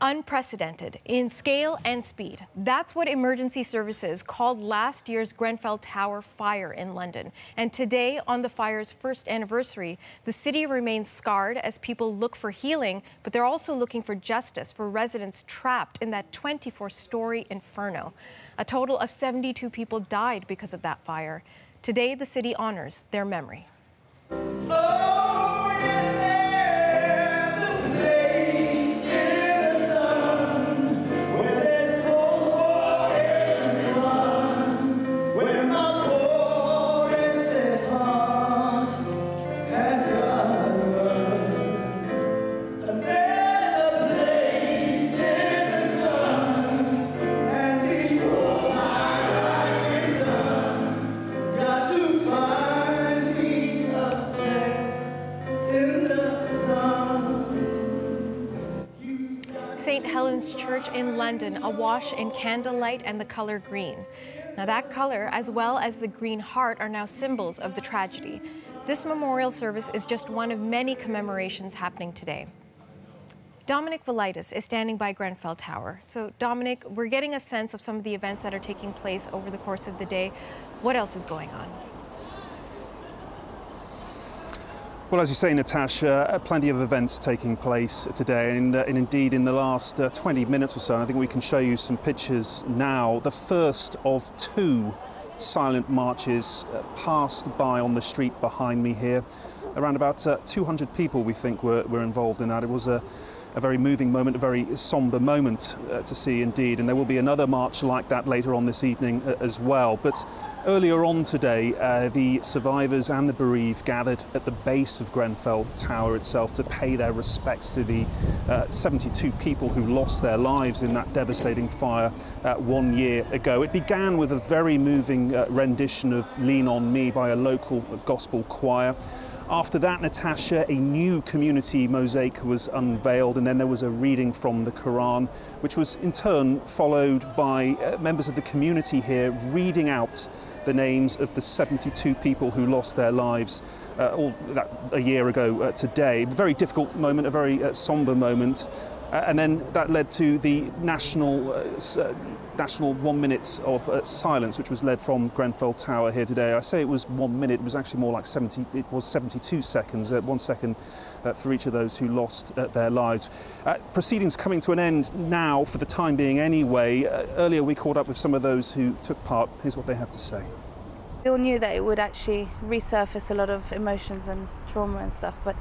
Unprecedented in scale and speed. That's what emergency services called last year's Grenfell Tower fire in London. And today, on the fire's first anniversary, the city remains scarred as people look for healing, but they're also looking for justice for residents trapped in that 24-story inferno. A total of 72 people died because of that fire. Today, the city honors their memory. St. Helen's Church in London, awash in candlelight and the color green. Now that color, as well as the green heart, are now symbols of the tragedy. This memorial service is just one of many commemorations happening today. Dominic Velitis is standing by Grenfell Tower. So Dominic, we're getting a sense of some of the events that are taking place over the course of the day. What else is going on? Well, as you say, Natasha, plenty of events taking place today, and indeed in the last 20 minutes or so, I think we can show you some pictures now. The first of two silent marches passed by on the street behind me here. Around about 200 people, we think, were involved in that. It was a very moving moment, a very somber moment to see indeed, and there will be another march like that later on this evening as well. But earlier on today, the survivors and the bereaved gathered at the base of Grenfell Tower itself to pay their respects to the 72 people who lost their lives in that devastating fire 1 year ago. It began with a very moving rendition of Lean on Me by a local gospel choir. After that, Natasha, a new community mosaic was unveiled, and then there was a reading from the Quran, which was in turn followed by members of the community here reading out the names of the 72 people who lost their lives a year ago today. A very difficult moment, a very somber moment. And then that led to the national 1 minute of silence, which was led from Grenfell Tower here today. I say it was 1 minute, it was actually more like 72 seconds, 1 second for each of those who lost their lives. Proceedings coming to an end now, for the time being anyway. Earlier we caught up with some of those who took part. Here's what they had to say. We all knew that it would actually resurface a lot of emotions and trauma and stuff, but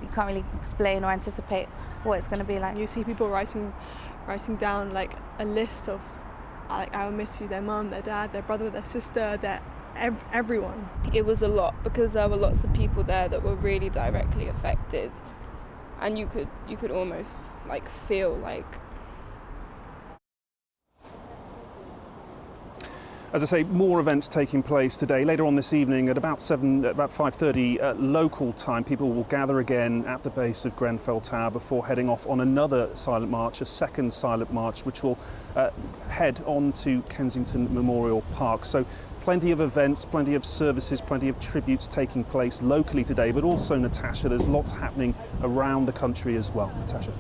you can't really explain or anticipate what it's going to be like. You see people writing down like a list of I will miss you, their mum, their dad, their brother, their sister, everyone. It was a lot because there were lots of people there that were really directly affected, and you could almost like feel like. As I say, more events taking place today. Later on this evening at about 5:30 local time, people will gather again at the base of Grenfell Tower before heading off on another silent march, a second silent march, which will head on to Kensington Memorial Park. So plenty of events, plenty of services, plenty of tributes taking place locally today, but also, Natasha, there's lots happening around the country as well. Natasha.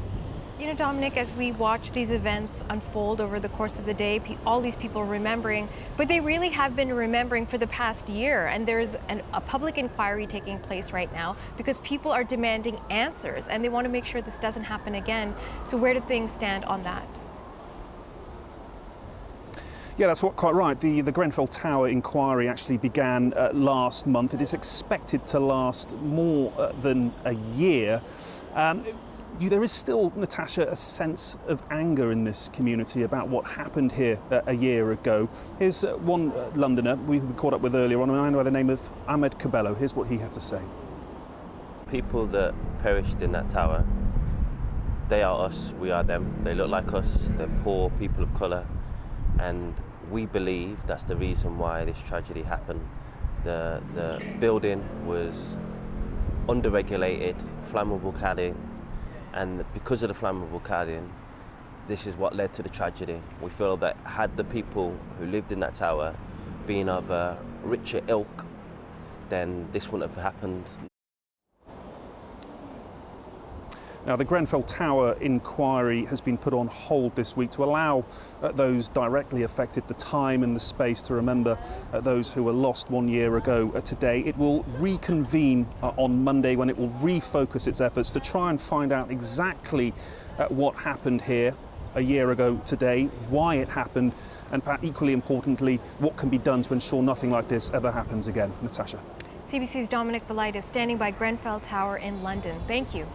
You know, Dominic, as we watch these events unfold over the course of the day, all these people remembering, but they really have been remembering for the past year. And there's a public inquiry taking place right now because people are demanding answers and they want to make sure this doesn't happen again. So where do things stand on that? Yeah, that's quite right. The Grenfell Tower inquiry actually began last month. It is expected to last more than a year. There is still, Natasha, a sense of anger in this community about what happened here a year ago. Here's one Londoner we caught up with earlier on, a man by the name of Ahmed Cabello. Here's what he had to say. People that perished in that tower, they are us, we are them. They look like us, they're poor people of colour, and we believe that's the reason why this tragedy happened. The building was under-regulated, flammable cladding, and because of the flammable cladding, this is what led to the tragedy. We feel that had the people who lived in that tower been of a richer ilk, then this wouldn't have happened. Now, the Grenfell Tower inquiry has been put on hold this week to allow those directly affected the time and the space to remember those who were lost 1 year ago today. It will reconvene on Monday, when it will refocus its efforts to try and find out exactly what happened here a year ago today, why it happened, and perhaps equally importantly, what can be done to ensure nothing like this ever happens again. Natasha. CBC's Dominic Velitis standing by Grenfell Tower in London. Thank you.